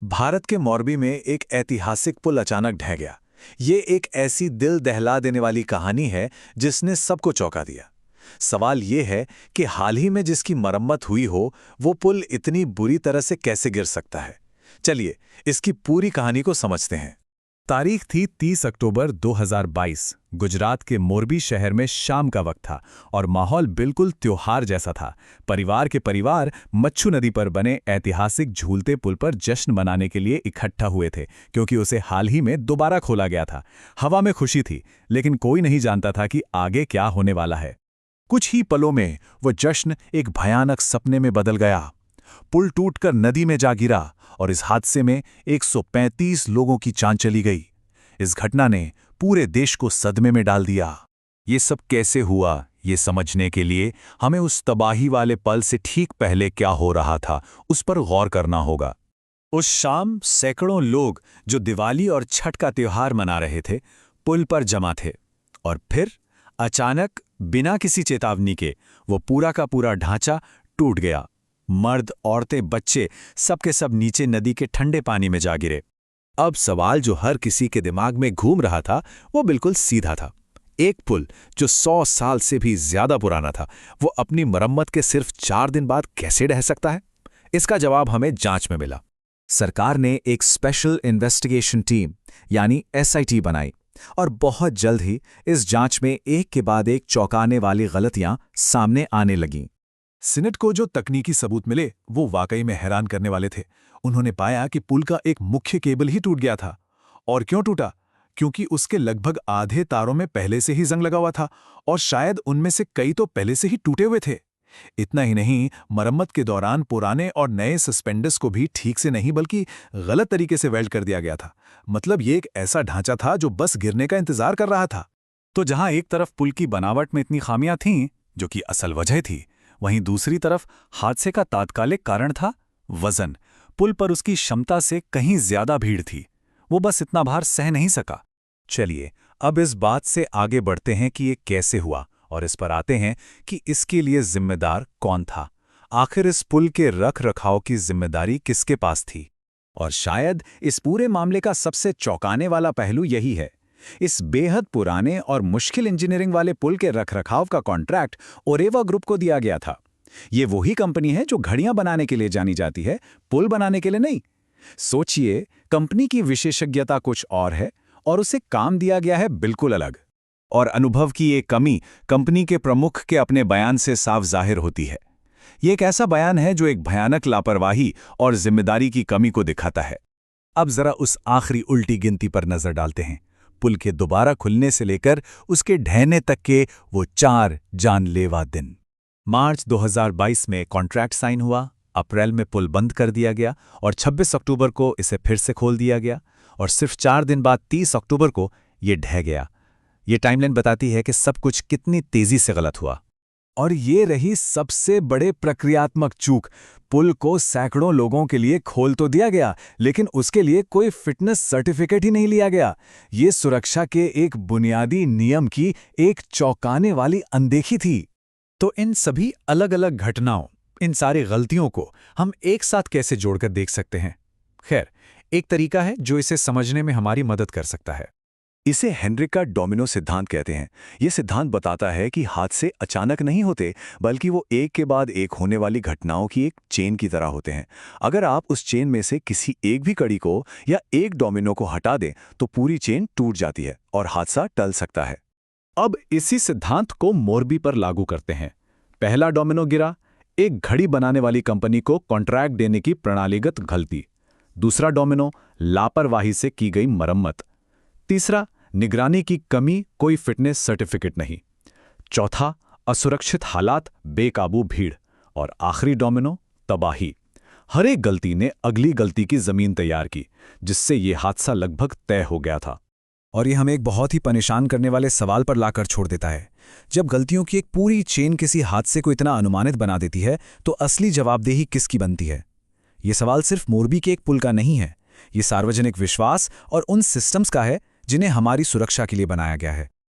भारत के मोरबी में एक ऐतिहासिक पुल अचानक ढह गया। ये एक ऐसी दिल दहला देने वाली कहानी है जिसने सबको चौंका दिया। सवाल ये है कि हाल ही में जिसकी मरम्मत हुई हो, वो पुल इतनी बुरी तरह से कैसे गिर सकता है। चलिए इसकी पूरी कहानी को समझते हैं। तारीख थी 30 अक्टूबर 2022। गुजरात के मोरबी शहर में शाम का वक्त था और माहौल बिल्कुल त्योहार जैसा था। परिवार के परिवार मच्छू नदी पर बने ऐतिहासिक झूलते पुल पर जश्न मनाने के लिए इकट्ठा हुए थे, क्योंकि उसे हाल ही में दोबारा खोला गया था। हवा में खुशी थी, लेकिन कोई नहीं जानता था कि आगे क्या होने वाला है। कुछ ही पलों में वो जश्न एक भयानक सपने में बदल गया। पुल टूटकर नदी में जा गिरा और इस हादसे में 135 लोगों की जान चली गई। इस घटना ने पूरे देश को सदमे में डाल दिया। ये सब कैसे हुआ, ये समझने के लिए हमें उस तबाही वाले पल से ठीक पहले क्या हो रहा था, उस पर गौर करना होगा। उस शाम सैकड़ों लोग जो दिवाली और छठ का त्योहार मना रहे थे, पुल पर जमा थे। और फिर अचानक बिना किसी चेतावनी के वो पूरा का पूरा ढांचा टूट गया। मर्द, औरतें, बच्चे सबके सब नीचे नदी के ठंडे पानी में जा गिरे। अब सवाल जो हर किसी के दिमाग में घूम रहा था वो बिल्कुल सीधा था। एक पुल जो 100 साल से भी ज्यादा पुराना था, वो अपनी मरम्मत के सिर्फ 4 दिन बाद कैसे ढह सकता है? इसका जवाब हमें जांच में मिला। सरकार ने एक स्पेशल इन्वेस्टिगेशन टीम यानी SIT बनाई और बहुत जल्द ही इस जांच में एक के बाद एक चौंकाने वाली गलतियां सामने आने लगीं। सीनेट को जो तकनीकी सबूत मिले वो वाकई में हैरान करने वाले थे। उन्होंने पाया कि पुल का एक मुख्य केबल ही टूट गया था। और क्यों टूटा? क्योंकि उसके लगभग आधे तारों में पहले से ही जंग लगा हुआ था और शायद उनमें से कई तो पहले से ही टूटे हुए थे। इतना ही नहीं, मरम्मत के दौरान पुराने और नए सस्पेंडर्स को भी ठीक से नहीं बल्कि गलत तरीके से वेल्ड कर दिया गया था। मतलब ये एक ऐसा ढांचा था जो बस गिरने का इंतजार कर रहा था। तो जहां एक तरफ पुल की बनावट में इतनी खामियां थीं, जो कि असल वजह थी, वहीं दूसरी तरफ हादसे का तात्कालिक कारण था वजन। पुल पर उसकी क्षमता से कहीं ज्यादा भीड़ थी। वो बस इतना भार सह नहीं सका। चलिए अब इस बात से आगे बढ़ते हैं कि ये कैसे हुआ और इस पर आते हैं कि इसके लिए जिम्मेदार कौन था। आखिर इस पुल के रख रखाव की जिम्मेदारी किसके पास थी? और शायद इस पूरे मामले का सबसे चौंकाने वाला पहलू यही है। इस बेहद पुराने और मुश्किल इंजीनियरिंग वाले पुल के रखरखाव का कॉन्ट्रैक्ट ओरेवा ग्रुप को दिया गया था। ये वही कंपनी है जो घड़ियां बनाने के लिए जानी जाती है, पुल बनाने के लिए नहीं। सोचिए, कंपनी की विशेषज्ञता कुछ और है और उसे काम दिया गया है बिल्कुल अलग। और अनुभव की ये कमी कंपनी के प्रमुख के अपने बयान से साफ जाहिर होती है। ये एक ऐसा बयान है जो एक भयानक लापरवाही और जिम्मेदारी की कमी को दिखाता है। अब जरा उस आखिरी उल्टी गिनती पर नजर डालते हैं। पुल के दोबारा खुलने से लेकर उसके ढहने तक के वो 4 जानलेवा दिन। मार्च 2022 में कॉन्ट्रैक्ट साइन हुआ, अप्रैल में पुल बंद कर दिया गया और 26 अक्टूबर को इसे फिर से खोल दिया गया और सिर्फ 4 दिन बाद 30 अक्टूबर को ये ढह गया। ये टाइमलाइन बताती है कि सब कुछ कितनी तेजी से गलत हुआ। और ये रही सबसे बड़े प्रक्रियात्मक चूक। पुल को सैकड़ों लोगों के लिए खोल तो दिया गया, लेकिन उसके लिए कोई फिटनेस सर्टिफिकेट ही नहीं लिया गया। ये सुरक्षा के एक बुनियादी नियम की एक चौंकाने वाली अनदेखी थी। तो इन सभी अलग अलग घटनाओं, इन सारी गलतियों को हम एक साथ कैसे जोड़कर देख सकते हैं? खैर, एक तरीका है जो इसे समझने में हमारी मदद कर सकता है। इसे हेनरिक का डोमिनो सिद्धांत कहते हैं। यह सिद्धांत बताता है कि हादसे अचानक नहीं होते, बल्कि वो एक के बाद एक होने वाली घटनाओं की एक चेन की तरह होते हैं। अगर आप उस चेन में से किसी एक भी कड़ी को या एक डोमिनो को हटा दें तो पूरी चेन टूट जाती है और हादसा टल सकता है। अब इसी सिद्धांत को मोरबी पर लागू करते हैं। पहला डोमिनो गिरा, एक घड़ी बनाने वाली कंपनी को कॉन्ट्रैक्ट देने की प्रणालीगत गलती। दूसरा डोमिनो, लापरवाही से की गई मरम्मत। तीसरा, निगरानी की कमी, कोई फिटनेस सर्टिफिकेट नहीं। चौथा, असुरक्षित हालात, बेकाबू भीड़। और आखिरी डोमिनो, तबाही। हर एक गलती ने अगली गलती की जमीन तैयार की, जिससे यह हादसा लगभग तय हो गया था। और ये हमें एक बहुत ही परेशान करने वाले सवाल पर लाकर छोड़ देता है। जब गलतियों की एक पूरी चेन किसी हादसे को इतना अनुमानित बना देती है, तो असली जवाबदेही किसकी बनती है? ये सवाल सिर्फ मोरबी के एक पुल का नहीं है। ये सार्वजनिक विश्वास और उन सिस्टम्स का है जिन्हें हमारी सुरक्षा के लिए बनाया गया है।